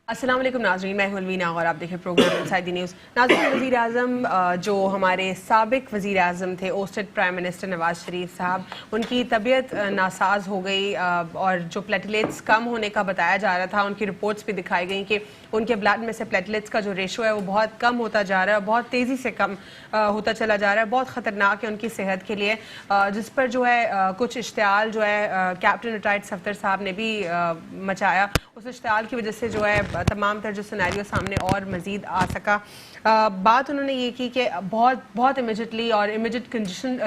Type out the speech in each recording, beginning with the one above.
अस्सलाम वालेकुम नाज़रीन, मैं हूं अलवीना और आप देखें प्रोग्राम इनसाइड द न्यूज़। नाज़रीन, वज़ीर आज़म जो हमारे साबिक वज़ीर आज़म थे, ousted prime minister Nawaz Sharif साहब, उनकी तबीयत नासाज हो गई और जो प्लेटलेट्स कम होने का बताया जा रहा था, उनकी रिपोर्ट्स भी दिखाई गई कि उनके ब्लड में से प्लेटलेट्स का जो रेशो है वो बहुत कम होता जा रहा है, बहुत तेज़ी से कम होता चला जा रहा है, बहुत ख़तरनाक है उनकी सेहत के लिए, जिस पर जो है कुछ इश्तियाल जो है कैप्टन रिटायर्ड सफ्दर साहब ने भी मचाया। उस इश्तियाल की वजह से जो है तमाम तर जो सिनेरियो सामने और मज़ीद आ सका। बात उन्होंने ये की कि बहुत इमीडिएटली और इमीडिएट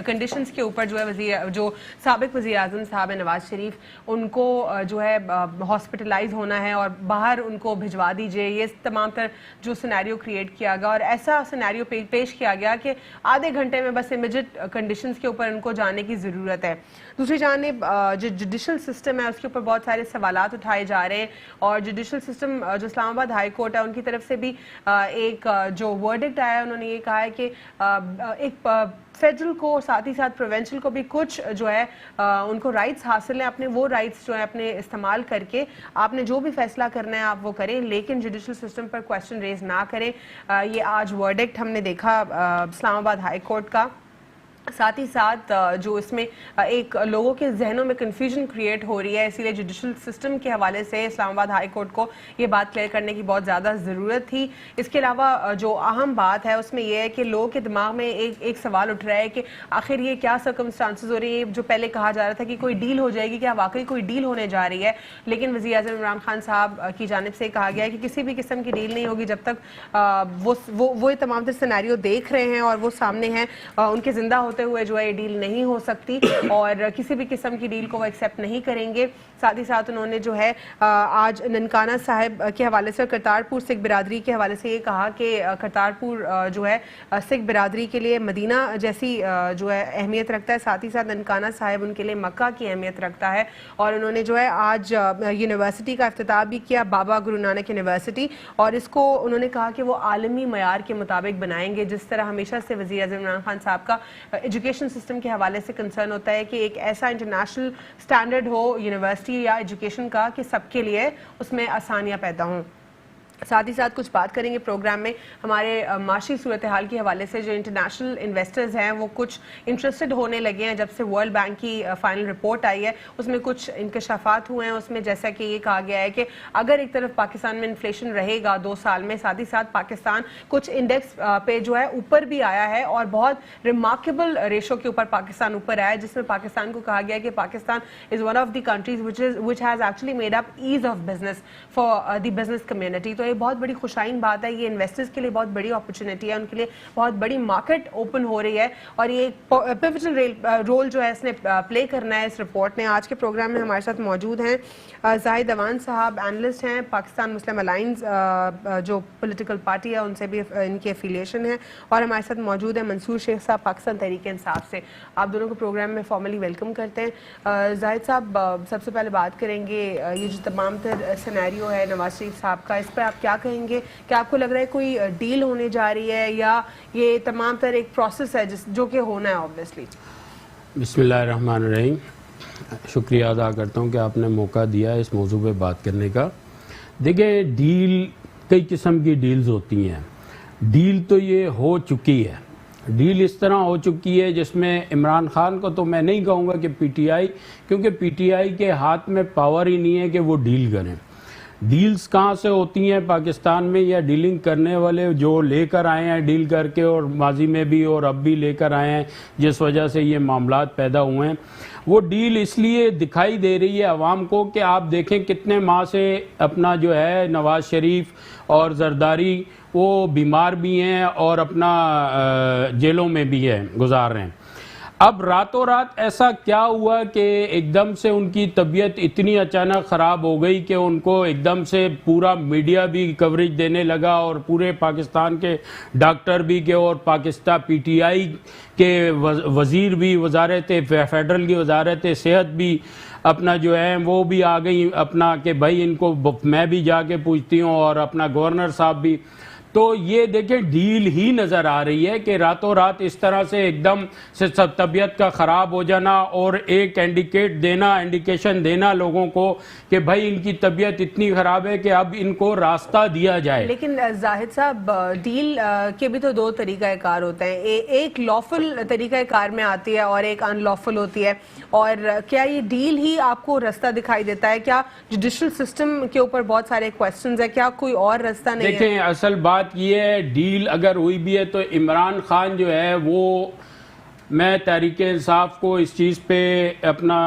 कंडीशंस के ऊपर जो है जो साबिक वज़ीर आज़म साहब है नवाज़ शरीफ, उनको जो है हॉस्पिटलाइज होना है और बाहर उनको भिजवा दीजिए। ये तमाम तर जो सिनेरियो क्रिएट किया गया और ऐसा सिनेरियो पेश किया गया कि आधे घंटे में बस इमीडिएट कंडीशंस के ऊपर उनको जाने की ज़रूरत है। दूसरी जानिब जो जुडिशल सिस्टम है उसके ऊपर बहुत सारे सवालात उठाए जा रहे हैं और जुडिशल सिस्टम जो इस्लामाबाद हाई कोर्ट है उनकी तरफ से भी एक जो वर्डिक्ट आया, उन्होंने ये कहा है कि एक फेडरल को साथ ही साथ प्रोविंशियल को भी कुछ जो है उनको राइट्स हासिल हैं, अपने वो राइट्स जो है अपने इस्तेमाल करके आपने जो भी फैसला करना है आप वो करें, लेकिन जुडिशल सिस्टम पर क्वेश्चन रेज ना करें। ये आज वर्डिक्ट हमने देखा इस्लामाबाद हाई कोर्ट का। साथ ही साथ जो इसमें एक लोगों के जहनों में कन्फ्यूजन क्रिएट हो रही है, इसीलिए जुडिशल सिस्टम के हवाले से इस्लामाबाद हाई कोर्ट को ये बात क्लियर करने की बहुत ज़्यादा ज़रूरत थी। इसके अलावा जो अहम बात है उसमें यह है कि लोगों के दिमाग में एक सवाल उठ रहा है कि आखिर ये क्या सर्कमस्टांसेस हो रही है। जो पहले कहा जा रहा था कि कोई डील हो जाएगी, क्या वाकई कोई डील होने जा रही है, लेकिन वज़ीर आज़म इमरान खान साहब की जानिब से कहा गया है कि किसी भी किस्म की डील नहीं होगी जब तक वो ये तमाम सिनेरियो देख रहे हैं और वो सामने हैं, उनके जिंदा होते हुए जो है ये डील नहीं हो सकती और किसी भी किस्म की डील को वो एक्सेप्ट नहीं करेंगे। साथ ही साथ उन्होंने जो है आज ननकाना साहिब के हवाले से, करतारपुर सिख बिरादरी के हवाले से ये कहा कि करतारपुर जो है सिख बिरादरी के लिए मदीना जैसी जो है अहमियत रखता है, साथ ही साथ ननकाना साहिब उनके लिए मक्का की अहमियत रखता है। और उन्होंने जो है आज यूनिवर्सिटी का इफ्तिताह भी किया, बाबा गुरु नानक यूनिवर्सिटी, और इसको उन्होंने कहा कि वो आलमी मयार के मुताबिक बनाएंगे। जिस तरह हमेशा से वज़ीर आज़म इमरान खान साहब का एजुकेशन सिस्टम के हवाले से कंसर्न होता है कि एक ऐसा इंटरनेशनल स्टैंडर्ड हो यूनिवर्सिटी या एजुकेशन का कि सबके लिए उसमें आसानियां पैदा हों। साथ ही साथ कुछ बात करेंगे प्रोग्राम में हमारे माशी सूरत हाल के हवाले से। जो इंटरनेशनल इन्वेस्टर्स हैं वो कुछ इंटरेस्टेड होने लगे हैं जब से वर्ल्ड बैंक की फाइनल रिपोर्ट आई है, उसमें कुछ इंकशाफात हुए हैं। उसमें जैसा कि ये कहा गया है कि अगर एक तरफ पाकिस्तान में इन्फ्लेशन रहेगा 2 साल में, साथ ही साथ पाकिस्तान कुछ इंडेक्स पे जो है ऊपर भी आया है और बहुत रिमार्केबल रेशो के ऊपर पाकिस्तान ऊपर आया है, जिसमें पाकिस्तान को कहा गया है कि Pakistan is one of the countries which has actually made up ease of business for the business community. तो ये बहुत बड़ी खुशाइन बात है, ये इन्वेस्टर्स के लिए बहुत बड़ी अपॉर्चुनिटी है, उनके लिए बहुत बड़ी मार्केट ओपन हो रही है और ये एक पिवटल रोल जो है इसने प्ले करना है इस रिपोर्ट ने। आज के प्रोग्राम में हमारे साथ मौजूद हैं जाहिद अवान साहब, एनालिस्ट हैं, पाकिस्तान मुस्लिम अलायंस जो पॉलिटिकल पार्टी है उनसे भी इनकी एफिलिएशन है, और हमारे साथ मौजूद है मंसूर शेख साहब पाकिस्तान तहरीक इंसाफ से। आप दोनों को प्रोग्राम में फॉर्मली वेलकम करते हैं। जाहिद साहब, सबसे पहले बात करेंगे ये जो तमाम तर सिनेरियो है नवाज शरीफ साहब का, इस पर आप क्या कहेंगे? क्या आपको लग रहा है कोई डील होने जा रही है या ये तमाम तर एक प्रोसेस है जो कि होना है ऑब्वियसली? बिस्मिल्लाहिर्रहमानिर्रहीम। शुक्रिया अदा करता हूँ कि आपने मौका दिया इस मौजू पे बात करने का। देखिए, डील कई किस्म की डील्स होती हैं। डील तो ये हो चुकी है, डील इस तरह हो चुकी है जिसमें इमरान खान को तो मैं नहीं कहूँगा कि पीटीआई, क्योंकि पीटीआई के हाथ में पावर ही नहीं है कि वो डील करें। डील्स कहाँ से होती हैं पाकिस्तान में, या डीलिंग करने वाले जो लेकर आए हैं डील करके, और माजी में भी और अब भी लेकर आए हैं जिस वजह से ये मामलात पैदा हुए हैं। वो डील इसलिए दिखाई दे रही है अवाम को कि आप देखें कितने माह से अपना जो है नवाज शरीफ और जरदारी वो बीमार भी हैं और अपना जेलों में भी है गुजार रहे हैं। अब रातों रात ऐसा क्या हुआ कि एकदम से उनकी तबीयत इतनी अचानक ख़राब हो गई कि उनको एकदम से पूरा मीडिया भी कवरेज देने लगा और पूरे पाकिस्तान के डॉक्टर भी के और पाकिस्तान पीटीआई के वज़ीर भी, वजारत फेडरल की वजारत सेहत भी अपना जो है वो भी आ गई अपना कि भाई इनको मैं भी जाके पूछती हूँ, और अपना गवर्नर साहब भी। तो ये देखिए डील ही नजर आ रही है कि रातों रात इस तरह से एकदम से सब तबीयत का खराब हो जाना और एक इंडिकेशन देना लोगों को कि भाई इनकी तबीयत इतनी खराब है कि अब इनको रास्ता दिया जाए। लेकिन जाहिद साहब, डील के भी तो दो तरीकाकार होते हैं, एक लॉफुल तरीकाकार में आती है और एक अनलॉफुल होती है। और क्या ये डील ही आपको रास्ता दिखाई देता है? क्या जुडिशल सिस्टम के ऊपर बहुत सारे क्वेश्चंस है, क्या कोई और रास्ता नहीं है? देखें, असल बात ये है, डील अगर हुई भी है तो इमरान खान जो है वो, मैं तहरीक इंसाफ को इस चीज़ पे अपना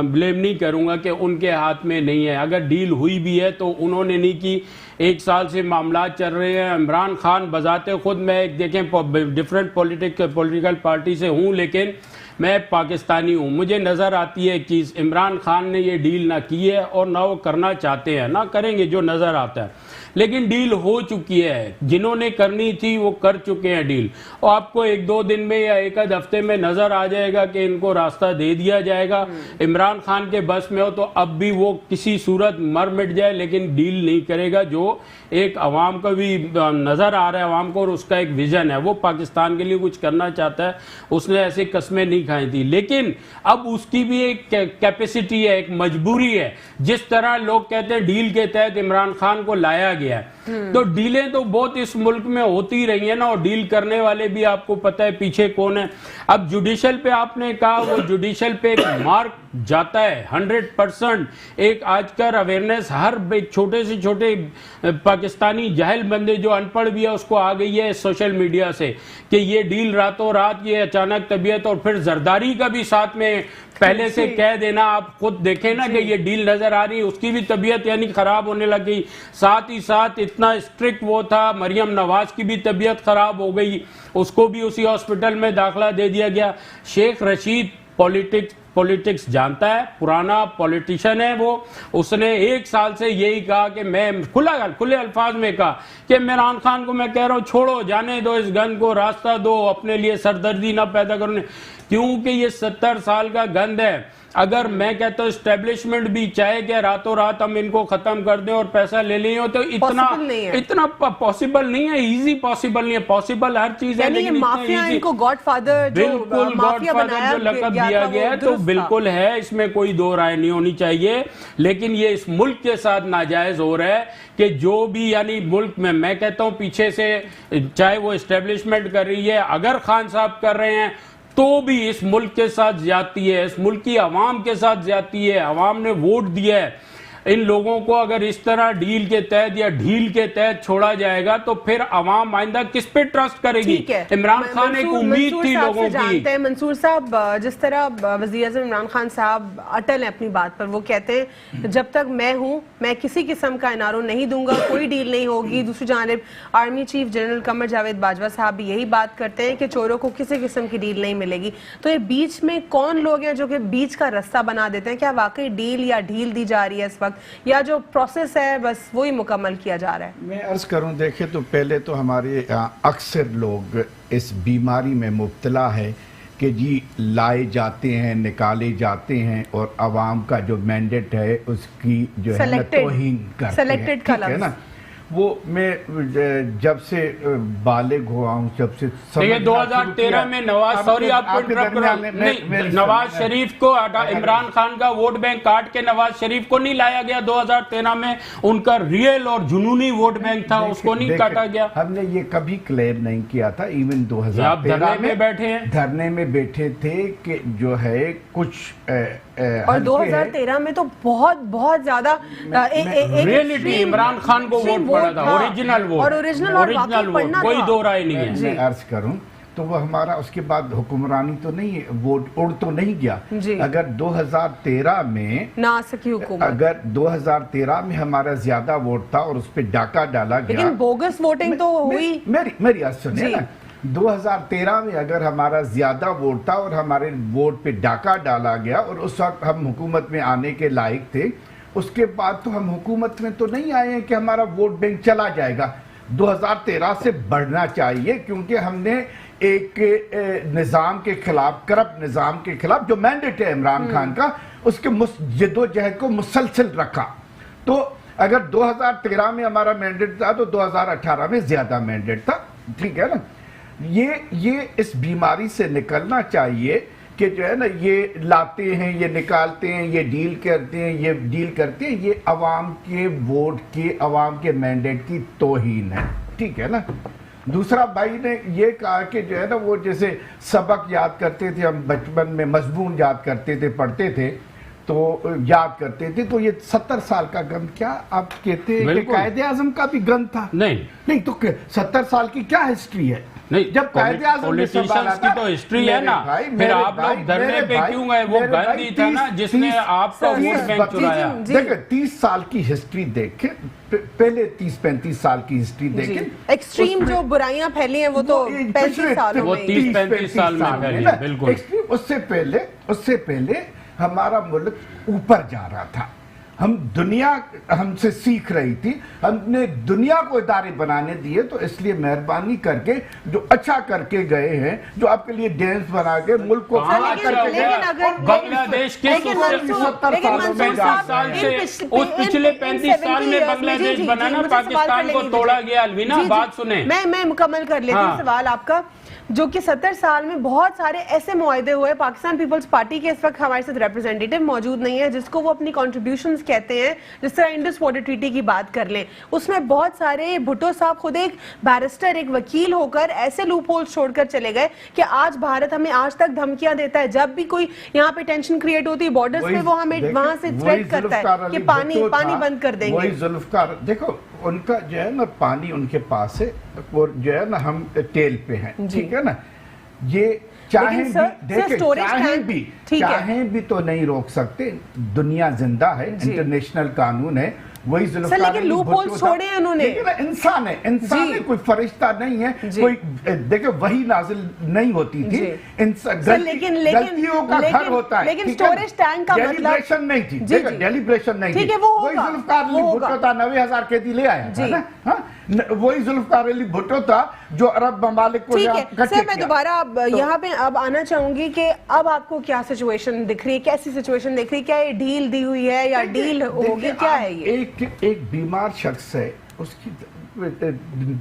ब्लेम नहीं करूंगा कि उनके हाथ में नहीं है। अगर डील हुई भी है तो उन्होंने नहीं की। 1 साल से मामला चल रहे हैं। इमरान खान बजाते खुद, मैं देखें डिफरेंट पॉलिटिकल पार्टी से हूं लेकिन मैं पाकिस्तानी हूं, मुझे नज़र आती है कि इमरान खान ने ये डील ना की है और ना वो करना चाहते हैं, ना करेंगे, जो नज़र आता है। लेकिन डील हो चुकी है, जिन्होंने करनी थी वो कर चुके हैं डील। और आपको 1-2 दिन में या 1 हफ्ते में नजर आ जाएगा कि इनको रास्ता दे दिया जाएगा। इमरान खान के बस में हो तो अब भी वो किसी सूरत मर मिट जाए लेकिन डील नहीं करेगा, जो एक अवाम का भी नजर आ रहा है, अवाम को, और उसका एक विजन है, वो पाकिस्तान के लिए कुछ करना चाहता है। उसने ऐसी कस्में नहीं खाई थी, लेकिन अब उसकी भी एक कैपेसिटी है, एक मजबूरी है। जिस तरह लोग कहते हैं डील के तहत इमरान खान को लाया गया है, तो डीलें तो बहुत इस मुल्क में होती रही है ना, और डील करने वाले भी आपको पता है पीछे कौन है। अब जुडिशल पे आपने कहा, वो जुडिशल पे एक मार्क जाता है 100%। एक आजकल अवेयरनेस हर एक छोटे से छोटे पाकिस्तानी जाहिल बंदे जो अनपढ़ भी है उसको आ गई है सोशल मीडिया से कि ये डील रातों रात, ये अचानक तबीयत, और फिर जरदारी का भी साथ में पहले से कह देना। आप खुद देखें ना कि ये डील नजर आ रही है, उसकी भी तबीयत यानी खराब होने लगी। साथ ही साथ इतना स्ट्रिक्ट वो था, मरियम नवाज की भी तबीयत खराब हो गई, उसको भी उसी हॉस्पिटल में दाखिला दे दिया गया। शेख रशीद पॉलिटिक्स जानता है, पुराना पॉलिटिशियन है वो। उसने 1 साल से यही कहा कि मैं खुले अल्फाज में कहा कि इमरान खान को मैं कह रहा हूं छोड़ो, जाने दो, इस गंद को रास्ता दो, अपने लिए सरदर्दी ना पैदा करने, क्योंकि ये 70 साल का गंद है। अगर मैं कहता हूँ एस्टेब्लिशमेंट भी चाहे कि रातों रात हम इनको खत्म कर दें और पैसा ले लें, तो इतना पॉसिबल नहीं है, इजी पॉसिबल नहीं है। पॉसिबल हर चीज है, लेकिन माफिया इनको गॉडफादर जो लक़ब दिया गया है तो बिल्कुल है, इसमें कोई दो राय नहीं होनी चाहिए। लेकिन ये इस मुल्क के साथ नाजायज हो रहा है कि जो भी, यानी मुल्क में मैं कहता हूँ पीछे से चाहे वो एस्टेब्लिशमेंट कर रही है, अगर खान साहब कर रहे हैं, तो भी इस मुल्क के साथ ज्यादती है, इस मुल्क की आवाम के साथ ज्यादती है। आवाम ने वोट दिया है। इन लोगों को अगर इस तरह डील के तहत या ढील के तहत छोड़ा जाएगा तो फिर अवाम आइंदा किस पे ट्रस्ट करेगी? इमरान खान एक उम्मीद थी लोगों की। मंसूर साहब, जिस तरह वज़ीर-ए-आज़म इमरान खान साहब अटल है अपनी बात पर, वो कहते हैं जब तक मैं हूं मैं किसी किस्म का इनारो नहीं दूंगा, कोई डील नहीं होगी। दूसरी जानिब army chief general Qamar Javed Bajwa साहब भी यही बात करते हैं कि चोरों को किसी किस्म की डील नहीं मिलेगी। तो ये बीच में कौन लोग हैं जो कि बीच का रास्ता बना देते हैं? क्या वाकई डील या ढील दी जा रही है इस वक्त, या जो प्रोसेस है बस वही मुकम्मल किया जा रहा है? मैं अर्ज करूं, देखें तो पहले तो हमारे अक्सर लोग इस बीमारी में मुब्तला है कि जी लाए जाते हैं, निकाले जाते हैं और आवाम का जो मैंडेट है उसकी जो है ना तौहीन करते हैं, ठीक है ना। वो मैं जब से बालिग हुआ हूँ, जब से 2013 में नवाज शरीफ को इमरान खान का वोट बैंक काट के नवाज शरीफ को नहीं लाया गया। 2013 में उनका रियल और जुनूनी वोट बैंक था, उसको नहीं काटा गया। हमने ये कभी क्लेम नहीं किया था। इवन 2013 में बैठे हैं, धरने में बैठे थे कि जो है कुछ और 2013 में तो बहुत ज्यादा रियलिटी इमरान खान को वोट पड़ा था, ओरिजिनल वोट, और ओरिजिनल वोट, कोई दो राय नहीं है। मैं अर्ज करूं तो वो हमारा उसके बाद हुक्मरानी तो नहीं, वोट उड़ तो नहीं गया। अगर 2013 में ना सकी हुकूमत, अगर 2013 में हमारा ज्यादा वोट था और उस पर डाका डाला गया, लेकिन बोगस वोटिंग तो हुई। मेरी अर्ज सुनिए ना, 2013 में अगर हमारा ज्यादा वोट था और हमारे वोट पे डाका डाला गया और उस वक्त हम हुकूमत में आने के लायक थे, उसके बाद तो हम हुकूमत में तो नहीं आए हैं कि हमारा वोट बैंक चला जाएगा। 2013 से बढ़ना चाहिए, क्योंकि हमने एक निज़ाम के खिलाफ, करप्ट निज़ाम के खिलाफ जो मैंडेट है इमरान खान का, उसके जद्दोजहद को मुसलसल रखा। तो अगर 2013 में हमारा मैंडेट था तो 2018 में ज्यादा मैंडेट था, ठीक है ना। ये इस बीमारी से निकलना चाहिए कि जो है ना, ये लाते हैं, ये निकालते हैं, ये डील करते हैं, ये डील करते हैं, ये अवाम के वोट के, अवाम के मैंडेट की तौहीन है, ठीक है ना। दूसरा भाई ने ये कहा कि जो है ना, वो जैसे सबक याद करते थे हम बचपन में, मजमून याद करते थे, पढ़ते थे तो याद करते थे, तो ये 70 साल का गम, क्या आप कहते हैं कि कायदे आजम का भी गम था? नहीं तो 70 साल की क्या हिस्ट्री है? नहीं, जब कायदे आजम पॉलिटिशियंस की तो हिस्ट्री है ना, फिर आप लोग धरने पे क्यों गए? वो गांधी था ना जिसने आपका वोट बैंक चुराया। देखिए 30 साल की हिस्ट्री देखें, पहले 30-35 साल की हिस्ट्री देखें। एक्सट्रीम जो बुराइयां फैली हैं वो तो 35 सालों वो 30-35 साल में फैली है, बिल्कुल। उससे पहले हमारा मुल्क ऊपर जा रहा था, हम दुनिया हमसे सीख रही थी, हमने दुनिया को इदारे बनाने दिए। तो इसलिए मेहरबानी करके जो अच्छा करके गए हैं, जो आपके लिए डैम्स बना के मुल्क को बांग्लादेश के 35 साल से, उस पिछले 35 साल में बांग्लादेश बना ना, पाकिस्तान को तोड़ा गया। अलवीना बात सुने, मैं मुकम्मल कर लेती हूँ सवाल आपका। जो कि 70 साल में बहुत सारे ऐसे मुआहदे हुए, पाकिस्तान पीपल्स पार्टी के इस वक्त हमारे साथ रिप्रेजेंटेटिव मौजूद नहीं है जिसको वो अपनी कॉन्ट्रीब्यूशंस कहते हैं, जिस तरह इंडस वाटर ट्रीटी की बात कर लें, उसमें बहुत सारे, भुट्टो साहब खुद एक बैरिस्टर, एक वकील होकर ऐसे लूप होल्स छोड़कर चले गए कि आज भारत हमें आज तक धमकियां देता है। जब भी कोई यहाँ पे टेंशन क्रिएट होती है बॉर्डर्स पे, वो हमें वहां से थ्रेट करता है कि पानी बंद कर देंगे। वही जुल्फकार, देखो उनका जो है ना, पानी उनके पास है और जो है ना, हम टेल पे हैं, ठीक है ना। ये चाहे भी तो नहीं रोक सकते, दुनिया जिंदा है, इंटरनेशनल कानून है, वही लेकिन लूप होल छोड़े उन्होंने। इंसान है, कोई फरिश्ता नहीं है, कोई देखो वही नाजिल नहीं होती थी, गलतियों का घर होता है, लेकिन स्टोरेज टैंक का डेलिब्रेशन नहीं थी, डेलिब्रेशन नहीं थी, वही जुल्फकार अली भुट्टो था, 90,000 कैदी ले आया था ना, वही जुल्फकार अली भुट्टो था जो अरब ममालिक को सर, मैं दोबारा यहाँ पे अब आना चाहूंगी कि अब आपको क्या सिचुएशन दिख रही है, कैसी सिचुएशन दिख रही है? क्या ये डील दी हुई है या डील होगी, क्या है ये? एक बीमार शख्स है, उसकी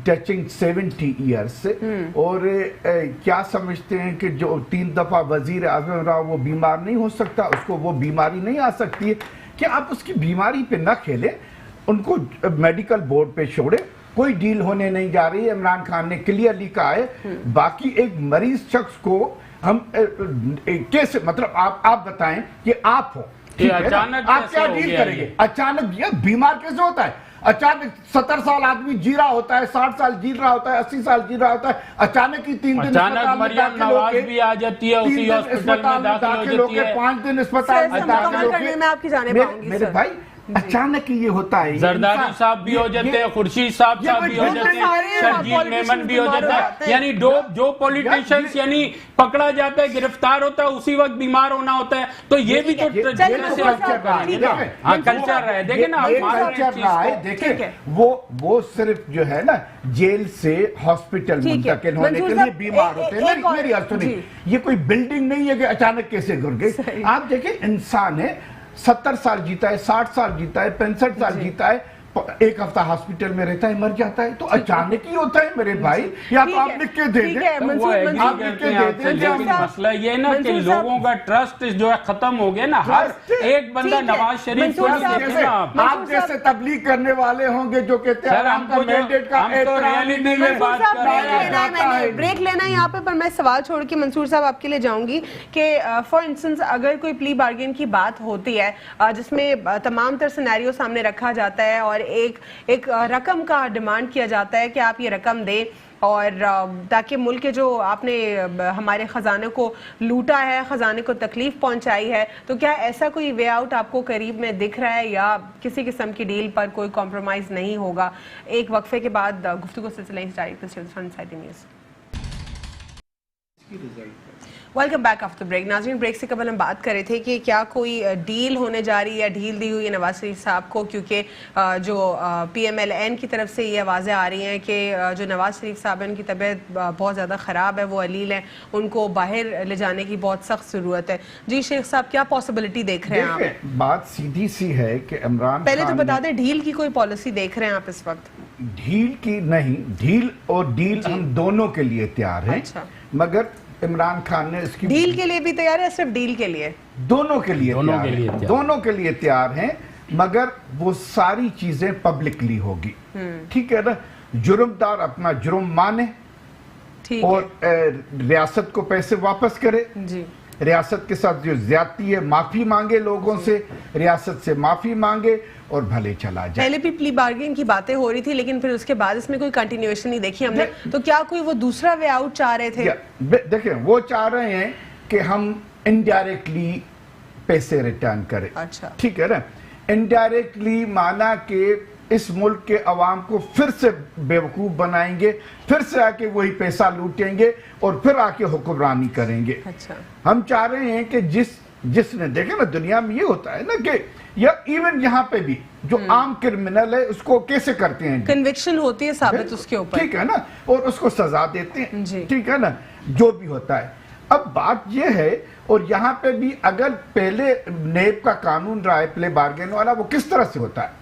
टचिंग 70 ईयर्स से, और क्या समझते हैं कि जो 3 दफा वजीर आजम रहा वो बीमार नहीं हो सकता, उसको वो बीमारी नहीं आ सकती है? क्या आप उसकी बीमारी पे न खेलें, उनको मेडिकल बोर्ड पे छोड़े, कोई डील होने नहीं जा रही है। इमरान खान ने क्लियरली कहा है। बाकी एक मरीज शख्स को हम कैसे, मतलब आप बताएं कि आप हो, अचानक आप क्या डील करेंगे? अचानक ये बीमार कैसे होता है? अचानक 70 साल आदमी जी रहा होता है, 60 साल जी रहा होता है, 80 साल जी रहा होता है, अचानक ही 3 दिन मरियम नवाज भी आ जाती है, उसी हॉस्पिटल में दाखिल होती है, 5 दिन अस्पताल में आपकी जाने पाऊंगी मेरे भाई, अचानक ये होता है। जरदारी साहब भी हो जाते हैं, खुर्शीद साहब भी हो जाते हैं, शर्जील मेमन भी हो जाता है, यानी जो पॉलिटिशियंस यानी पकड़ा जाता है, गिरफ्तार होता है, उसी वक्त बीमार होना होता है। तो ये भी तो कल्चर है, देखे ना, देखे वो सिर्फ जो है ना, जेल से हॉस्पिटल मुंतकिल होने के लिए बीमार होते हैं। मेरी अर्थ नहीं, ये कोई बिल्डिंग नहीं है कि अचानक कैसे गिर गई। आप देखें, इंसान है, 70 साल जीता है, 60 साल जीता है, 65 साल जीता है, 1 हफ्ता हॉस्पिटल में रहता है, मर जाता है। तो अचानक ही होता है मेरे भाई, या तो आप लिख के दे दें, मसला ये ना कि लोगों का ट्रस्ट जो है खत्म हो गया ना। हर एक बंदा नवाज शरीफ को आप जैसे तबलीग करने वाले होंगे जो कहते हैं ब्रेक लेना यहाँ पे, पर मैं सवाल छोड़ के मंसूर साहब आपके लिए जाऊंगी कि फॉर इंस्टेंस अगर कोई प्ली बार्गेन की बात होती है जिसमें तमाम तर सिनेरियो सामने रखा जाता है और एक रकम का डिमांड किया जाता है कि आप ये रकम दें, और ताकि मुल्क के जो आपने हमारे खजाने को लूटा है, खजाने को तकलीफ पहुंचाई है, तो क्या ऐसा कोई वे आउट आपको करीब में दिख रहा है या किसी किस्म की डील पर कोई कॉम्प्रोमाइज नहीं होगा? एक वक्फे के बाद गुफ्तगू सिलसिला जारी। Welcome back after break. नाज़रीन, ब्रेक से कबल हम बात कर रहे थे कि क्या कोई डील होने जा रही है या डील दी हुई है नवाज शरीफ साहब को, क्योंकि जो PMLN की तरफ से ये आवाज़ें आ रही हैं कि जो नवाज शरीफ साहब हैं उनकी तबीयत बहुत ज़्यादा ख़राब है, वो अलील हैं, उनको बाहर ले जाने की बहुत सख्त ज़रूरत है। जी शेख साहब, क्या पॉसिबिलिटी देख रहे हैं आप? बात सीधी सी है कि इमरान पहले तो खान बता दें, डील की कोई पॉलिसी देख रहे हैं आप इस वक्त? ढील की नहीं, ढील और डील हम दोनों के लिए तैयार हैं। अच्छा। मगर इमरान खान ने इसकी डील के लिए भी तैयार है, सिर्फ डील के लिए? दोनों के लिए तैयार हैं, मगर वो सारी चीजें पब्लिकली होगी। ठीक है ना, जुर्मदार अपना जुर्म माने ठीक और रियासत को पैसे वापस करे जी। रियासत के साथ जो ज्यादती है माफी मांगे, लोगों से रियासत से माफी मांगे और भले चला जाए। पहले भी प्ली बार्गेन की बातें हो रही थी, लेकिन फिर उसके बाद इसमें कोई कंटिन्यूएशन नहीं देखी हमने। तो क्या कोई वो दूसरा वे आउट चाह रहे थे? देखें, वो चाह रहे हैं कि हम इनडायरेक्टली पैसे रिटर्न करें। अच्छा, ठीक है ना, इनडायरेक्टली माना कि इस मुल्क के अवाम को फिर से बेवकूफ बनाएंगे, फिर से आके वही पैसा लूटेंगे और फिर आके हुक्मरानी करेंगे। अच्छा। हम चाह रहे हैं कि जिसने देखे ना, दुनिया में ये होता है ना कि या इवन यहाँ पे भी जो आम क्रिमिनल है उसको कैसे करते हैं, कन्विक्शन होती है साबित उसके ऊपर, ठीक है ना, और उसको सजा देते हैं, ठीक है ना, जो भी होता है। अब बात यह है, और यहाँ पे भी अगर पहले नेब का कानून रहा है प्ले बार्गेन वाला, वो किस तरह से होता है,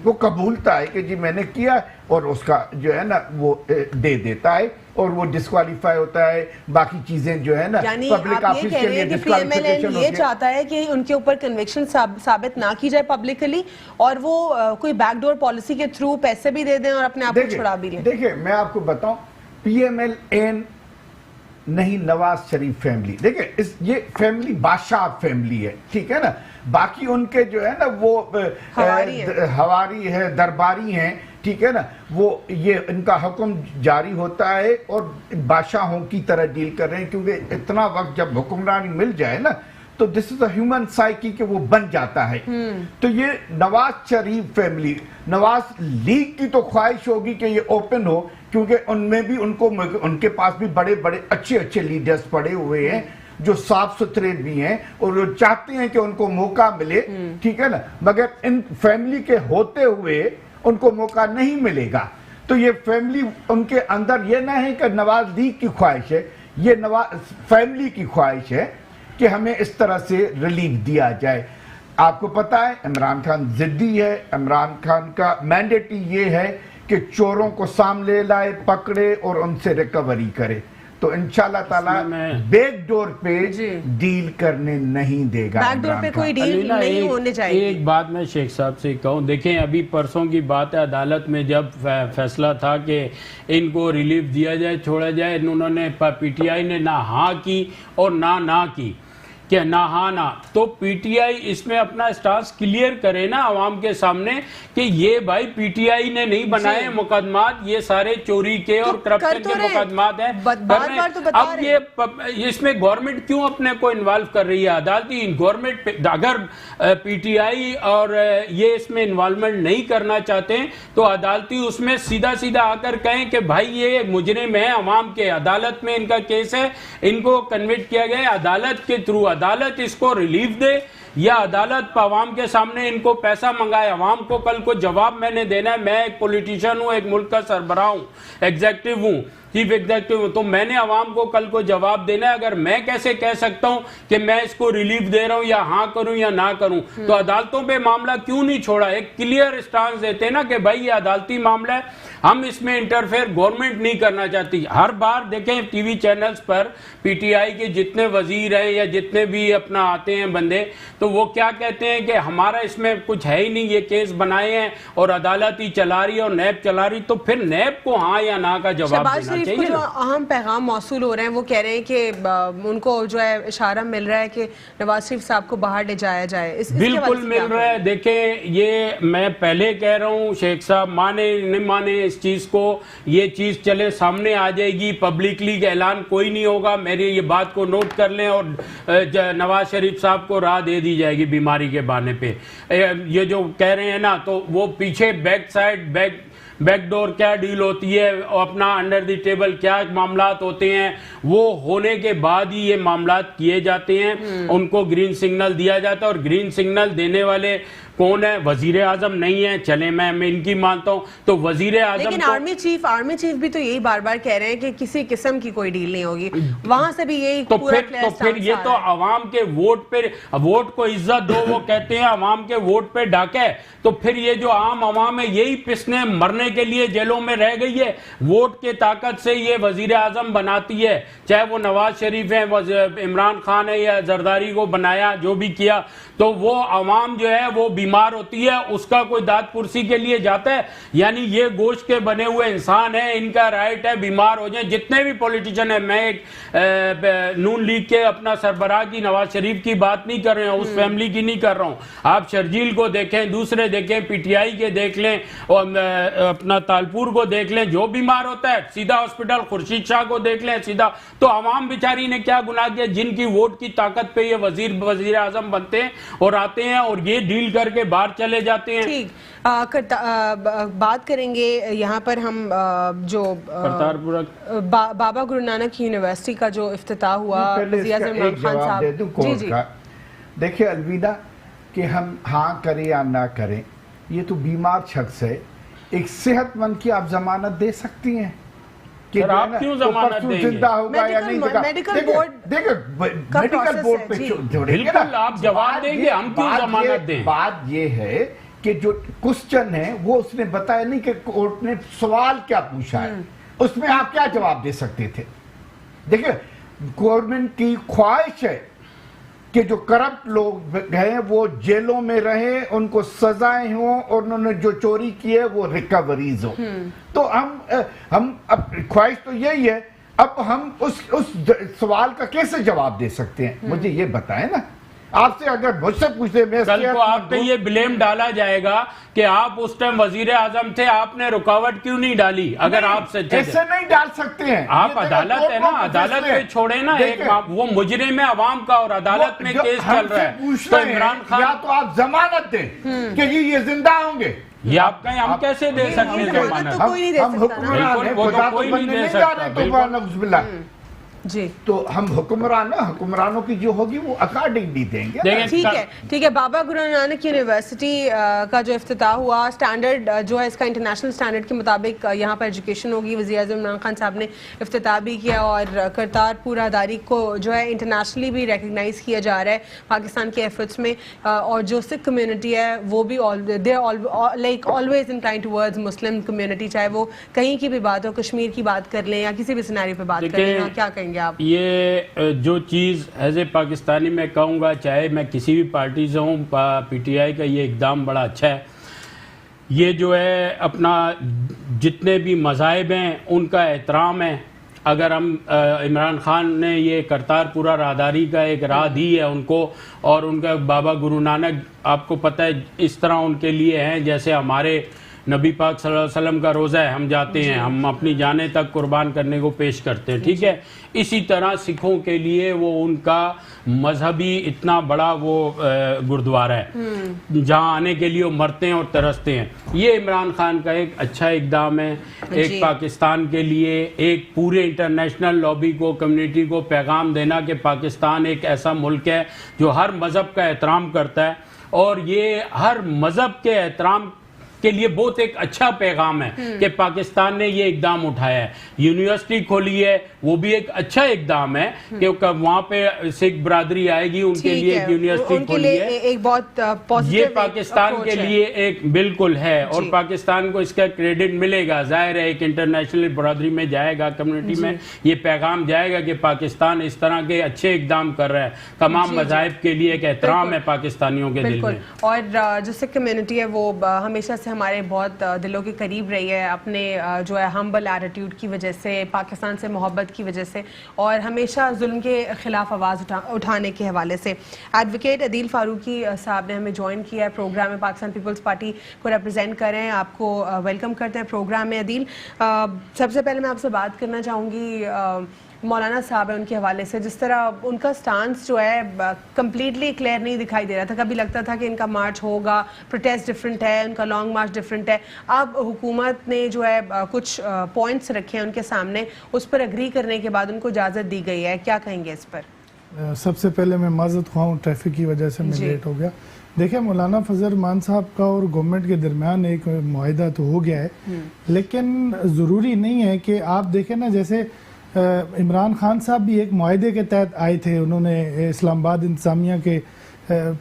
वो कबूलता है कि जी मैंने किया और उसका जो है ना वो दे देता है और वो डिस्क्वालीफाई होता है, बाकी चीजें जो है ना पब्लिक ऑफिस के लिए डिस्क्वालिफिकेशन ये चाहता है कि उनके ऊपर कन्विक्शन साबित ना की जाए पब्लिकली, और वो कोई बैकडोर पॉलिसी के थ्रू पैसे भी दे दें और अपने आप को छुड़ा भी लें। देखिए, मैं आपको बताऊं, PMLN नहीं, नवाज शरीफ फैमिली, देखिए ये फैमिली बादशाह फैमिली है, ठीक है ना, बाकी उनके जो है ना वो हवारी है, दरबारी हैं, ठीक है ना, वो ये इनका हुक्म जारी होता है और बादशाहों की तरह डील कर रहे हैं, क्योंकि इतना वक्त जब हुक्मरानी मिल जाए ना तो this is a human psyche कि वो बन जाता है। तो ये नवाज शरीफ फैमिली, नवाज लीग की तो ख्वाहिश होगी कि ये ओपन हो, क्योंकि उनमें भी उनके पास भी बड़े बड़े अच्छे लीडर्स पड़े हुए हैं जो साफ सुथरे भी हैं और वो चाहते हैं कि उनको मौका मिले, ठीक है ना, मगर इन फैमिली के होते हुए उनको मौका नहीं मिलेगा। तो ये फैमिली, उनके अंदर ये ना है कि नवाज लीग की ख्वाहिश है, ये नवाज फैमिली की ख्वाहिश है कि हमें इस तरह से रिलीफ दिया जाए। आपको पता है इमरान खान जिद्दी है, इमरान खान का मैंडेट ये है कि चोरों को सामने लाए, पकड़े और उनसे रिकवरी करे। तो इंशाल्लाह ताला बैकडोर पे डील करने नहीं देगा, बैकडोर पे कोई डील नहीं होने जाएगी। एक बात मैं शेख साहब से कहूं, देखें अभी परसों की बात है, अदालत में जब फैसला था कि इनको रिलीफ दिया जाए, छोड़ा जाए, उन्होंने PTI ने ना हाँ की और ना की, क्या ना हाँ ना, तो PTI इसमें अपना स्टांस क्लियर करे ना अवाम के सामने कि ये भाई PTI ने नहीं बनाए मुकदमात, ये सारे चोरी के और करप्शन के मुकदमात हैं। बार तो अब ये इसमें गवर्नमेंट क्यों अपने को इन्वॉल्व कर रही है? अदालती गवर्नमेंट अगर PTI और ये इसमें इन्वॉल्वमेंट नहीं करना चाहते तो अदालती उसमें सीधा आकर कहें कि भाई ये मुजरिम है अवाम के, अदालत में इनका केस है, इनको कन्विक्ट किया गया, अदालत के थ्रू अदालत इसको रिलीफ दे, या अदालत अवाम के सामने इनको पैसा मंगाए, अवाम को कल को जवाब मैंने देना है, मैं एक पॉलिटिशियन हूं, एक मुल्क का सरबराह हूं, एग्जीक्यूटिव हूं, चीफ एग्जीक्यूटिव हूं, तो मैंने अवाम को कल को जवाब देना है। अगर मैं कैसे कह सकता हूं कि मैं इसको रिलीफ दे रहा हूं या हाँ करूं या ना करूं? तो अदालतों पे मामला क्यों नहीं छोड़ा? एक क्लियर स्टांस देते ना कि भाई ये अदालती मामला है, हम इसमें इंटरफेयर गवर्नमेंट नहीं करना चाहती। हर बार देखें टीवी चैनल्स पर PTI के जितने वजीर हैं या जितने भी अपना आते हैं बंदे, तो वो क्या कहते हैं कि हमारा इसमें कुछ है ही नहीं, ये केस बनाए हैं और अदालत ही चला रही है और नैब चला रही, तो फिर नैब को हाँ या ना का जवाब देना चाहिए। जो अहम पैगाम मौसूल हो रहे हैं वो कह रहे हैं कि उनको जो है इशारा मिल रहा है कि नवाज शरीफ साहब को बाहर ले जाया जाए। बिल्कुल मिल रहा है। देखें, ये मैं पहले कह रहा हूँ, शेख साहब माने नहीं माने इस चीज को, ये चीज चले सामने आ जाएगी, पब्लिकली का ऐलान कोई नहीं होगा, मेरी ये बात को नोट कर लें, और नवाज शरीफ साहब को राह दे दी जाएगी बीमारी के बहाने पे। ये जो कह रहे हैं ना, तो वो पीछे बैकडोर क्या डील होती है, अपना अंडर द टेबल टेबल क्या मामलात होते हैं, वो होने के बाद ही ये मामलात किए जाते हैं, उनको ग्रीन सिग्नल दिया जाता है। और ग्रीन सिग्नल देने वाले कौन है? वजीर आजम नहीं है। चले मैं इनकी मानता हूं, तो वजीर आजम, लेकिन आर्मी चीफ भी तो यही बार बार कह रहे हैं कि किसी किस्म की कोई डील नहीं होगी, वहां से भी यही तो पूरा फिर ये तो अवाम के वोट पे, वोट को इज्जत दो, वो कहते हैं अवाम के वोट पे डाके। तो फिर ये जो आम अवाम है यही पिसने मरने के लिए जेलों में रह गई है। वोट के ताकत से ये वजीर आजम बनाती है, चाहे वो नवाज शरीफ है, इमरान खान है, या जरदारी को बनाया, जो भी किया, तो वो अवाम जो है वो बीमार होती है, उसका कोई दाद कुर्सी के लिए जाता है? यानी ये गोश्त के बने हुए इंसान है, इनका राइट है बीमार हो जाए। जितने भी पॉलिटिशियन है, मैं एक नून लीग के अपना सरबराह की नवाज शरीफ की बात नहीं कर रहे हैं, उस फैमिली की नहीं कर रहा हूं। आप शर्जील को देखें, दूसरे देखें, पीटीआई के देख लें, और अपना तालपुर को देख लें, जो बीमार होता है सीधा हॉस्पिटल, खुर्शीद शाह को देख लें सीधा। तो अवाम बेचारी ने क्या गुनाह किया जिनकी वोट की ताकत पे ये वजीर आजम बनते हैं और आते हैं और ये डील करके बाहर चले जाते हैं? ठीक, बात करेंगे यहाँ पर हम जो करतारपुर बाबा गुरु नानक यूनिवर्सिटी का जो इफ्तिताह हुआ, वज़ीर आज़म इमरान खान साहब। जी। देखिए अलविदा, कि हम हाँ करें या ना करें, ये तो बीमार शख्स है, एक सेहतमंद की आप जमानत दे सकती हैं कि आप क्यों जमानत देंगे? जिंदा होगा या नहीं होगा? मेडिकल बोर्ड पे बिल्कुल आप जवाब देंगे, हम क्यों जमानत दें? बात ये है कि जो क्वेश्चन है वो उसने बताया नहीं कि कोर्ट ने सवाल क्या पूछा है, उसमें आप क्या जवाब दे सकते थे? देखिए, गवर्नमेंट की ख्वाहिश है कि जो करप्ट लोग हैं वो जेलों में रहे, उनको सजाएं हों, और उन्होंने जो चोरी की है वो रिकवरीज हो। तो हम अब ख्वाहिश तो यही है। अब हम उस सवाल का कैसे जवाब दे सकते हैं? मुझे ये बताएं ना। आपसे अगर मुझसे पूछे, कल को आप पे ये ब्लेम डाला जाएगा कि आप उस टाइम वजीर आजम थे, आपने रुकावट क्यों नहीं डाली? अगर आप सच्चे ऐसे नहीं डाल सकते हैं। आप अदालत है ना, अदालत पे छोड़े ना। एक वो मुजरिम है अवाम का और अदालत में केस चल रहा है, तो इमरान खान, या तो आप जमानत दें कि ये जिंदा होंगे, ये आप कहें, हम कैसे दे सकते हैं जमानत? कोई नहीं दे सकता। वो तो कोई नहीं दे सकता। जी, तो हम हुक्मरानों की जो होगी वो अकॉर्डिंगली देंगे। ठीक है। बाबा गुरु नानक यूनिवर्सिटी का जो इफ्तिताह हुआ, स्टैंडर्ड जो है इसका इंटरनेशनल स्टैंडर्ड के मुताबिक यहाँ पर एजुकेशन होगी। वज़ीर आज़म इमरान खान साहब ने इफ्तिताह भी किया और करतारपुर राहदारी को जो है इंटरनेशनली भी रिकगनाइज किया जा रहा है पाकिस्तान के एफर्ट्स में। और जो सिख कम्युनिटी है वो भी like always inclined towards Muslim community, चाहे वो कहीं की भी बात हो, कश्मीर की बात कर लें या किसी भी सिनेरियो पे बात कर लें। क्या कहेंगे आप? ये जो चीज़ एज ए पाकिस्तानी मैं कहूँगा, चाहे मैं किसी भी पार्टी से हूँ, पीटीआई का ये इकदाम बड़ा अच्छा है। ये जो है अपना जितने भी मज़ाहिब हैं उनका एहतराम है। अगर हम इमरान खान ने ये करतारपुरा राहदारी का एक राह दी है उनको, और उनका बाबा गुरु नानक आपको पता है इस तरह उनके लिए हैं जैसे हमारे नबी पाक सल्लल्लाहु अलैहि वसल्लम का रोज़ा है, हम जाते हैं, हम अपनी जानें तक कुर्बान करने को पेश करते हैं, ठीक है। इसी तरह सिखों के लिए वो उनका मजहबी इतना बड़ा वो गुरुद्वारा है जहाँ आने के लिए वो मरते हैं और तरसते हैं। ये इमरान खान का एक अच्छा इकदाम है, एक पाकिस्तान के लिए, एक पूरे इंटरनेशनल लॉबी को, कम्युनिटी को पैगाम देना कि पाकिस्तान एक ऐसा मुल्क है जो हर मज़हब का एहतराम करता है, और ये हर मज़हब के एहतराम के लिए बहुत एक अच्छा पैगाम है कि पाकिस्तान ने ये इकदाम उठाया है। यूनिवर्सिटी खोली है, वो भी एक अच्छा इकदाम है क्योंकि वहाँ पे सिख बरादरी आएगी, उनके लिए एक यूनिवर्सिटी खोली है, एक बहुत पॉजिटिव, ये पाकिस्तान के लिए एक बिल्कुल है और पाकिस्तान को इसका क्रेडिट मिलेगा। जाहिर है एक इंटरनेशनल बरादरी में जाएगा, कम्युनिटी में ये पैगाम जाएगा कि पाकिस्तान इस तरह के अच्छे इकदाम कर रहा है। तमाम मज़ाहिब के लिए एक एहतराम है पाकिस्तानियों के दिल में। और जो सिख कम्युनिटी है वो हमेशा से हमारे बहुत दिलों के करीब रही है, अपने जो है हम्बल एटीट्यूड की वजह से, पाकिस्तान से मोहब्बत की वजह से, और हमेशा जुल्म के खिलाफ आवाज़ उठाने के हवाले से। एडवोकेट अदील फारूकी साहब ने हमें ज्वाइन किया है प्रोग्राम में, पाकिस्तान पीपल्स पार्टी को रिप्रेजेंट कर रहे हैं। आपको वेलकम करते हैं प्रोग्राम में अदील। सबसे पहले मैं आपसे बात करना चाहूँगी, मौलाना साहब है उनके हवाले से, जिस तरह उनका स्टांस जो है कंप्लीटली क्लियर नहीं दिखाई दे रहा था। कभी लगता था कि इनका मार्च होगा, प्रोटेस्ट डिफरेंट है, उनका लॉन्ग मार्च डिफरेंट है। अब हुकूमत ने जो है कुछ पॉइंट्स रखे हैं उनके सामने, उस पर एग्री करने के बाद उनको इजाज़त दी गई है, क्या कहेंगे इस पर? सबसे पहले मैं माजरत ख्वाह हूँ, ट्रैफिक की वजह से मैं लेट हो गया। देखिए, मौलाना फजल रहमान साहब का और गवर्नमेंट के दरमियान एक मुआहिदा तो हो गया है, लेकिन ज़रूरी नहीं है कि आप देखें ना, जैसे इमरान खान साहब भी एक मुआहिदे के तहत आए थे। उन्होंने इस्लामाबाद इंतज़ामिया के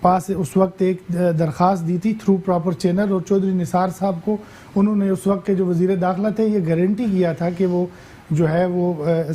पास उस वक्त एक दरख्वास्त दी थी थ्रू प्रॉपर चैनल, और चौधरी निसार साहब को उन्होंने उस वक्त के जो वज़ीर दाखिला थे ये गारंटी किया था कि वो जो है वो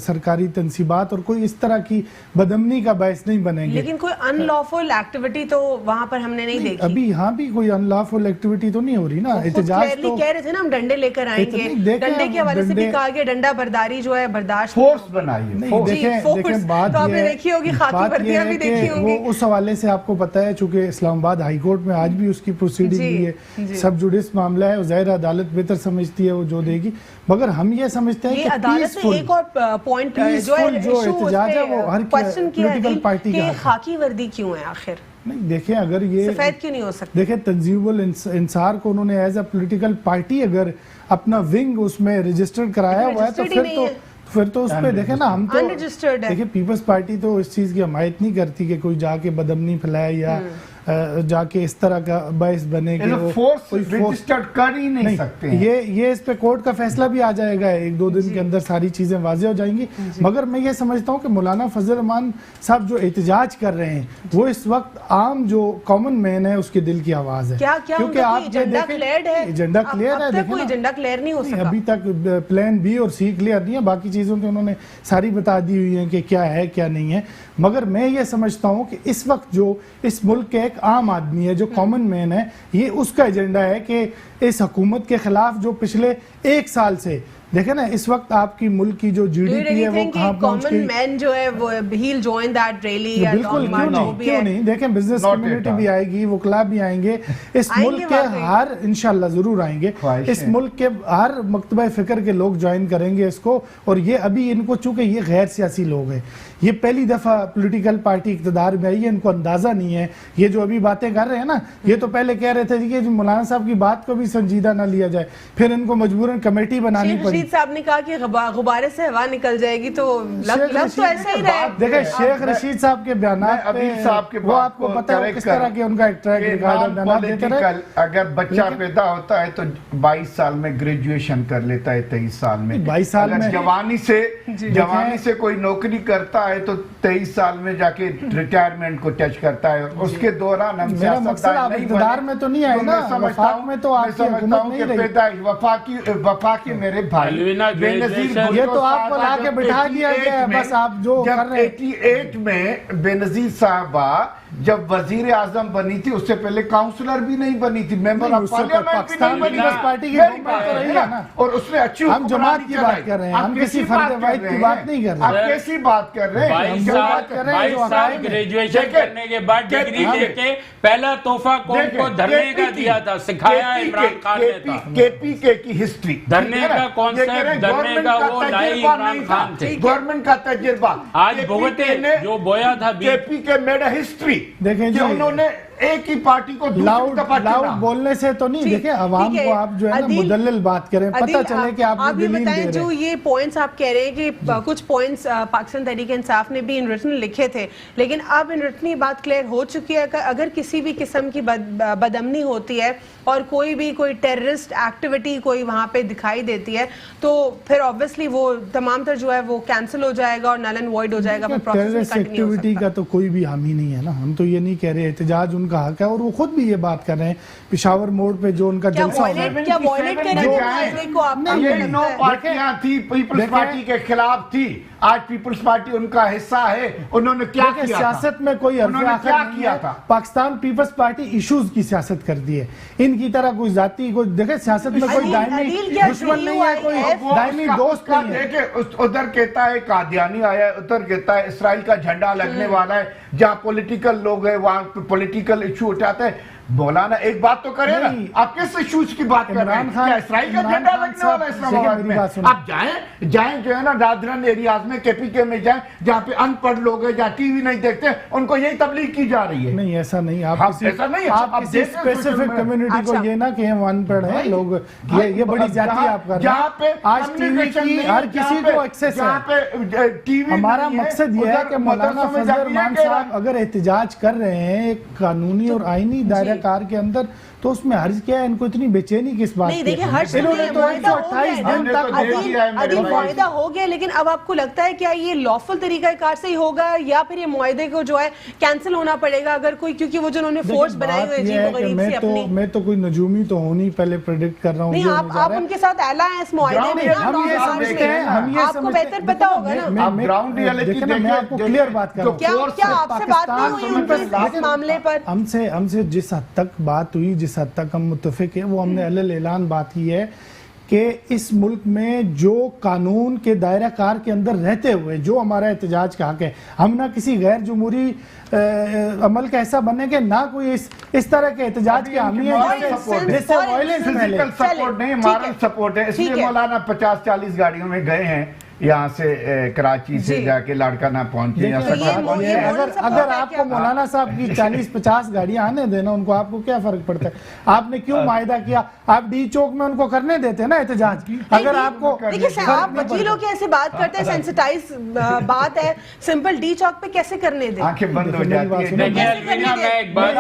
सरकारी तनसीबात और कोई इस तरह की बदअमनी का बायस नहीं बनेंगे। लेकिन कोई अनलॉफुल एक्टिविटी तो वहाँ पर हमने नहीं देखी। अभी यहाँ भी कोई अनलॉफुल एक्टिविटी तो नहीं हो रही ना। एहतजाज तो कह रहे थे ना हम डंडे लेकर आएंगे, डंडे के हवाले से भी कहा गया डंडा बर्दारी जो है बर्दाश्त फोर्स बनाइए। नहीं, देखें बात तो आपने देखी होगी, खाकी वर्दियां भी देखी होंगी। वो उस हवाले से आपको पता है, चूंकि इस्लामाबाद हाई कोर्ट में आज भी उसकी प्रोसीडिंग हुई है, सब जुडिस मामला है, ज़ाहिर अदालत बेहतर समझती है वो जो देगी, मगर हम ये समझते हैं कि अदालत ने एक और पॉइंट जो एहतजाज है वो हर पॉलिटिकल पार्टी का खाकी वर्दी क्यों है आखिर? नहीं, देखें, अगर ये सफेद क्यों नहीं हो सकती? देखें, तंजीमुल इंसार को उन्होंने एज अ पॉलिटिकल पार्टी अगर अपना विंग उसमें रजिस्टर्ड कराया हुआ है तो फिर तो उस पर देखें ना, हम तो देखिए पीपल्स पार्टी तो इस चीज की हमायत नहीं करती कि कोई जाके बदअमनी फैलाए या जाके इस तरह का बायस बने कि वो फोर्स रजिस्टर्ड कर ही नहीं सकते। ये इस पे कोर्ट का फैसला भी आ जाएगा, एक दो दिन के अंदर सारी चीजें वाज़ेह हो जाएंगी। मगर मैं ये समझता हूँ कि मौलाना फजल रहमान साहब जो एहतजाज कर रहे हैं वो इस वक्त आम जो कॉमन मैन है उसके दिल की आवाज है। क्योंकि आप एजेंडा क्लियर है, कोई एजेंडा क्लियर नहीं हो सका अभी तक। प्लान बी और सी क्लियर नहीं है, बाकी चीजों की उन्होंने सारी बता दी हुई है कि क्या है क्या नहीं है। मगर मैं ये समझता हूँ कि इस वक्त जो इस मुल्क के एक आम आदमी है, जो कॉमन मैन है, ये उसका एजेंडा है कि इस हुकूमत के खिलाफ जो पिछले एक साल से देखे ना, इस वक्त आपकी मुल्क की जो जीडीपी है वो कहाँ पहुंच गई। कॉमन मैन जो है वो he'll join that rally या बिल्कुल, क्यों नहीं। देखें, बिजनेस कम्युनिटी भी आएगी, वकला भी आएंगे, इस मुल्क के हर इंशाल्लाह जरूर आएंगे, इस मुल्क के हर मकतबा फिक्र के लोग ज्वाइन करेंगे इसको। और ये अभी इनको, चूंकि ये गैर सियासी लोग हैं, ये पहली दफा पॉलिटिकल पार्टी इक़्तिदार में आई है, इनको अंदाजा नहीं है। ये जो अभी बातें कर रहे हैं ना, ये तो पहले कह रहे थे कि मौलाना साहब की बात को भी संजीदा ना लिया जाए, फिर इनको मजबूरन कमेटी बनानी पड़ी। साहब ने कहा कि गुब्बारे से हवा निकल जाएगी, तो लग तो ऐसा ही रहा है। देखिए, शेख रशीद साहब के बयान वो आपको पता है किस तरह के उनका एक ट्रैक रिकॉर्ड। अगर बच्चा पैदा होता है तो 22 साल में ग्रेजुएशन कर लेता है, 23 साल में 22 साल में जवानी से कोई नौकरी करता है तो 23 साल में जाके रिटायरमेंट को टच करता है। उसके दौरान हम इक़्तिदार में तो नहीं आए ना, वफाक में तो आप समझता हूँ कि वफाकी मेरे भाई बेनज़ीर, ये तो आपको लाके बिठा दिया गया है, बस आप जो कर रहे हैं। 88 में बेनज़ीर साहबा जब वजीर आजम बनी थी, उससे पहले काउंसलर भी नहीं बनी थी, मेंबर ऑफ पार्लियामेंट भी नहीं बनी थी। पार्टी की बात तो रही है ना, और उसमें अच्छी हम जमात की बात कर रहे हैं, हम किसी फर्द वाहिद की बात नहीं कर रहे। आप कैसी बात कर रहे हैं? 22 साल ग्रेजुएशन करने के बाद डिग्री लेके पहला तोहफा कौम को धरने का दिया था, सिखाया इमरान खान ने था। केपीके की हिस्ट्री, धरने का कॉन्सेप्ट, धरने का वो लाई इमरान खान थे। गवर्नमेंट का तजुर्बा आज भुगते जो बोया था। KPK made history. देखें जी, उन्होंने एक ही पार्टी को लाउड बोलने से तो नहीं, देखें अवाम को आप जो है ना मुदल्लिल बात करें, पता चले कि आप ये बताएं जो ये पॉइंट्स आप कह रहे हैं कि कुछ पॉइंट्स पाकिस्तान तहरीक इंसाफ ने भी इन रिटन लिखे थे, लेकिन अब इन रिटन बात क्लियर हो चुकी है कि अगर किसी भी किस्म की बदअमनी होती है और कोई टेररिस्ट एक्टिविटी कोई वहाँ पे दिखाई देती है, तो फिर ऑब्वियसली वो तमाम तर जो है वो कैंसिल हो जाएगा और नल एंड वॉइड हो जाएगा। टेररिस्ट एक्टिविटी का तो कोई भी हामी नहीं है ना, हम तो ये नहीं कह रहे, एहतजाज उनका हक है और वो खुद भी ये बात कर रहे हैं। पिशावर मोड़ पे जो उनका जलसा ये 9 पार्टियां थी, पीपल्स पार्टी के खिलाफ थी, आज पीपल्स पार्टी उनका हिस्सा है। उन्होंने क्या किया? सियासत में कोई क्या किया था? पाकिस्तान पीपल्स पार्टी इश्यूज की सियासत करती है, इनकी तरह कोई जाति कोई देखे सियासत में कोई दायमी दुश्मन नहीं है, कोई दायमी दोस्त नहीं है। देखे उधर कहता है कादियानी आया, उधर कहता है इसराइल का झंडा लगने वाला है। जहाँ पॉलिटिकल लोग हैं वहाँ पॉलिटिकल इशू उठाते हैं। मौलाना एक बात तो करे ना, नहीं। आप किस इश्यूज की बात कर रहे हैं? इमरान खान- क्या इसराइल का इमरान झंडा खान लगने वाला है साहब, इस्लामाबाद देखिए में? मेरी बात सुनो। आप जाएं जो है ना राजरन एरियाज में, केपीके में जाएं, जहाँ पे अनपढ़ लोग हैं, जहाँ टीवी नहीं देखते, उनको यही तबलीग की जा रही है। नहीं ऐसा नहीं, आप हाँ, किसी ऐसा नहीं है। आप आप किसी देखते हैं सोशल स्पेसिफिक मीडिया। कम्युनिटी को अच्छा। ये ना कि हम अनपढ़ हैं लोग, ये बड़ी जाति आप कर रहे जहाँ पे हैं। आज टीवी communication की नहीं, हर जहाँ किसी पे- को एक्सेस जहाँ है। पे टीवी हमारा नहीं है, मकसद ये है उधर कि मौलाना मदरसों में फजल जाके रहमान ये कह साहब अगर एहतजाज कर रहे हैं एक कानूनी और आईनी दायरा कार के अंदर, तो उसमें हर्ज क्या है? इनको इतनी बेचैनी किस बात नहीं की? देखिए हर इन्होंने तो 128 दिन हमने तक तो देख लिया है मेरे भाई। मुआहदा हो गया, लेकिन अब आपको लगता है क्या ये लॉफुल तरीका कार से ही होगा, या फिर ये मुआहदे को जो है कैंसिल होना पड़ेगा अगर कोई, क्योंकि वो जो उन्होंने फोर्स देखिए, बनाई बात हुई है ये अजीब है व कि गरीब सी अपनी। मैं तो कोई नजूमी तो हूं नहीं, पहले प्रेडिक्ट कर रहा हूँ नहीं, जो आप होने जा रहा है। उनके साथ एला हैं इस मुआहदे में ना, हम ये आप समझते हैं, हम ये आपको समझते बेहतर पता होगा ना। आप ग्राउंड रियलिटी देखिए ना, मैं आपको क्लियर बात कर रहा हूँ। क्या आपसे बात नहीं हुई उनकी इस मामले पर? हमसे जिस हद तक बात हुई, जिस हद तक हम मुत्तफिक है, वो हमने अलल ऐलान बात की है कि इस मुल्क में जो कानून के दायरा कार के अंदर रहते हुए जो हमारा एहतजाज का हक है, हम ना किसी गैर जमहूरी अमल का ऐसा बने कि ना कोई इस तरह के एहतजाज के हामी है जिससे वायलेंस फैले। फिजिकल सपोर्ट नहीं, मॉरल सपोर्ट है। इसलिए मौलाना 50-40 गाड़ियों में गए हैं यहाँ से कराची से जाके लाड़काना पहुंचे या देखिए, सकरा पहुंचे। ये अगर आपको मौलाना साहब की 40-50 गाड़ियां आने देना, उनको आपको क्या फर्क पड़ता है? आपने क्यों मायदा किया? आप डी चौक में उनको करने देते हैं ना एहतजाज। अगर आपको देखिए आप वकीलों की ऐसे बात करते हैं, सेंसिटाइज बात है, सिंपल डी चौक पे कैसे करने दें? आंखें बंद हो जाती है। देखिए अलवीना, मैं एक बात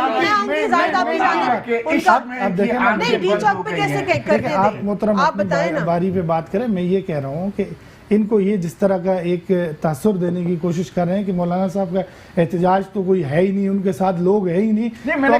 नहीं, डी चौक पे कैसे करने आप दें? मोहतरम आप बताएं ना। बारी पे बात करें। मैं ये कह रहा हूँ कि इनको ये जिस तरह का एक तासुर देने की कोशिश कर रहे हैं कि मौलाना साहब का एहतजाज तो कोई है ही नहीं, उनके साथ लोग है ही नहीं। तो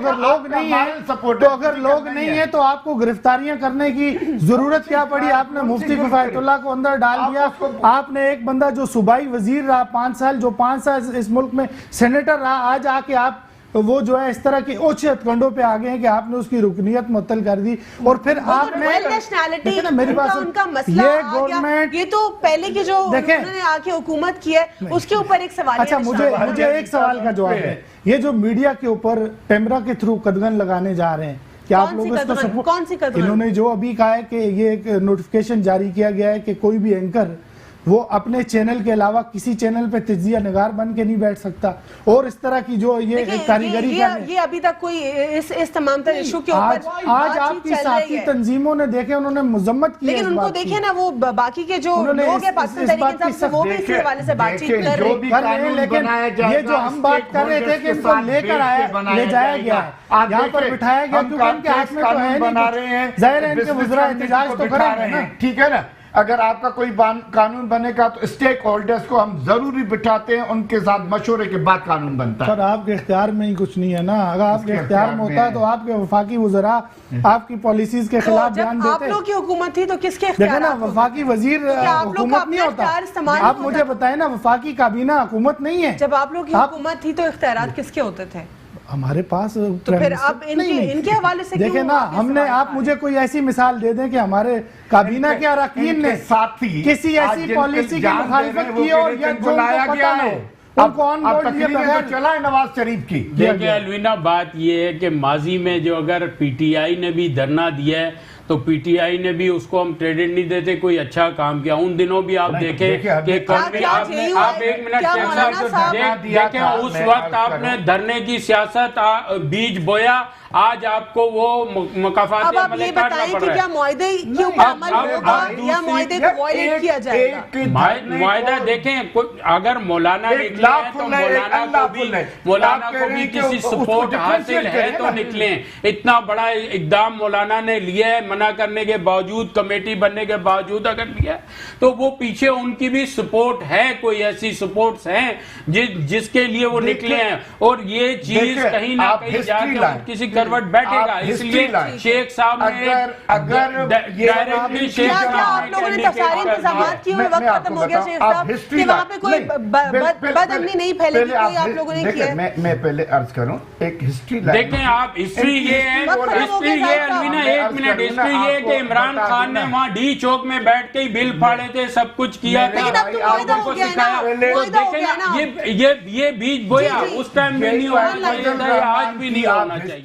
अगर लोग नहीं है तो आपको गिरफ्तारियां करने की जरूरत क्या पड़ी? आपने मुफ्ती किफायतुल्लाह को अंदर डाल दिया। आपने एक बंदा जो सूबाई वजीर रहा 5 साल, जो 5 साल इस मुल्क में सेनेटर रहा, आज आके आप वो जो है इस तरह की ओछत कंडों पे आ गए हैं कि आपने उसकी रुकनियत मुअत्तल कर दी। और फिर आपने नेशनैलिटी ना मेरी बात उनका मसला ये आ गया। गवर्नमेंट, ये तो पहले की जो देखें, उन्होंने आके हुकूमत की है उसके ऊपर एक सवाल। अच्छा, मुझे एक सवाल का जवाब है। ये जो मीडिया के ऊपर कैमरा के थ्रू कदगन लगाने जा रहे हैं, क्या आप लोग इसको सपोर्ट? कौन सी कदगन? इन्होंने जो अभी कहा है कि ये एक नोटिफिकेशन जारी किया गया है कि कोई भी एंकर वो अपने चैनल के अलावा किसी चैनल पे तजिया निगार बन के नहीं बैठ सकता, और इस तरह की जो ये कारीगरी ये अभी तक कोई इस तमाम तरह इशू के ऊपर आज आपकी साथी तंजीमों ने देखे, उन्होंने मजम्मत की, लेकिन उनको देखे ना वो बाकी के जो लोग हैं पाकिस्तान तहरीक इंसाफ, वो भी इस हवाले से बातचीत कर रहे हैं। लेकिन ये जो हम बात कर रहे थे कि इनको लेकर ले जाया गया है, यहाँ पर बिठाया गया, क्योंकि इनके हाथ में तो है नहीं, जाहिर है इनके वज़रा एहतजाज तो करा रहे हैं। ठीक है ना। अगर आपका कोई कानून बनेगा तो स्टेक होल्डर्स को हम जरूरी बिठाते हैं, उनके साथ मशवरे के बाद कानून बनता है। सर आपके इख्तियार में ही कुछ नहीं है ना। अगर आपके इख्तियार में होता तो आपके वफाकी वज़रा आपकी पॉलिसीज के खिलाफ बयान देते। आप लोग की हुकूमत थी तो किसके देखो ना, वफाकी वजीर हुकूमत नहीं होता। आप मुझे बताएं ना, वफाकी काबीना हुकूमत नहीं है। जब आप लोग की हुकूमत थी तो इख्तियारात किसके होते थे? हमारे पास तो फिर अब इनके हवाले से देखें ना, हमने, आप मुझे कोई ऐसी मिसाल दे दें कि हमारे काबीना के अरकान ने साथी किसी ऐसी पॉलिसी की मुखालिफत की और या जो लाया गया है, उनको ऑन बोर्ड लिए बगैर चला है नवाज शरीफ की। देखिए अलवीना, बात ये है कि माजी में जो अगर पीटीआई ने भी धरना दिया है तो पीटीआई ने भी उसको हम क्रेडिट नहीं देते, कोई अच्छा काम किया। उन दिनों भी आप देखें कि आप एक मिनट देखें, उस वक्त आपने धरने की सियासत बीज बोया, आज आपको वो मुकाफात अब आप ये बताएं कि क्या मुआहदे के ऊपर अमल होगा या मुआहदे को वायलेट किया जाएगा? मुआहदा देखें, अगर मौलाना निकले हैं तो मौलाना को भी किसी सपोर्ट हासिल है तो निकले। इतना बड़ा इकदाम मौलाना ने लिया है, मना करने के बावजूद, कमेटी बनने के बावजूद अगर लिया तो वो पीछे उनकी भी सपोर्ट है, कोई ऐसी सपोर्ट्स हैं जिसके लिए वो निकले हैं। और ये चीज कहीं ना कहीं जाके किसी करवट बैठेगा। इसलिए शेख साहब ने अगर डायरेक्टली शेख आप लोगों ने सारे इंतजाम किए हुए, वक्त खत्म हो गया शेख साहब, कि वहाँ पे कोई बदअमनी नहीं फैलेगी, कोई आप लोगों ने किया? मैं पहले अर्ज करूं एक हिस्ट्री देखें आप, हिस्ट्री ये है, हिस्ट्री ये अलवीना, एक मिनट, हिस्ट्री ये कि इमरान खान ने वहाँ डी चौक में बैठ के ही बिल फाड़े थे, सब कुछ किया था, आपको सिखाया। तो देखें ना, ये बीज बोया उस टाइम भी नहीं होना चाहिए था, आज भी नहीं होना चाहिए।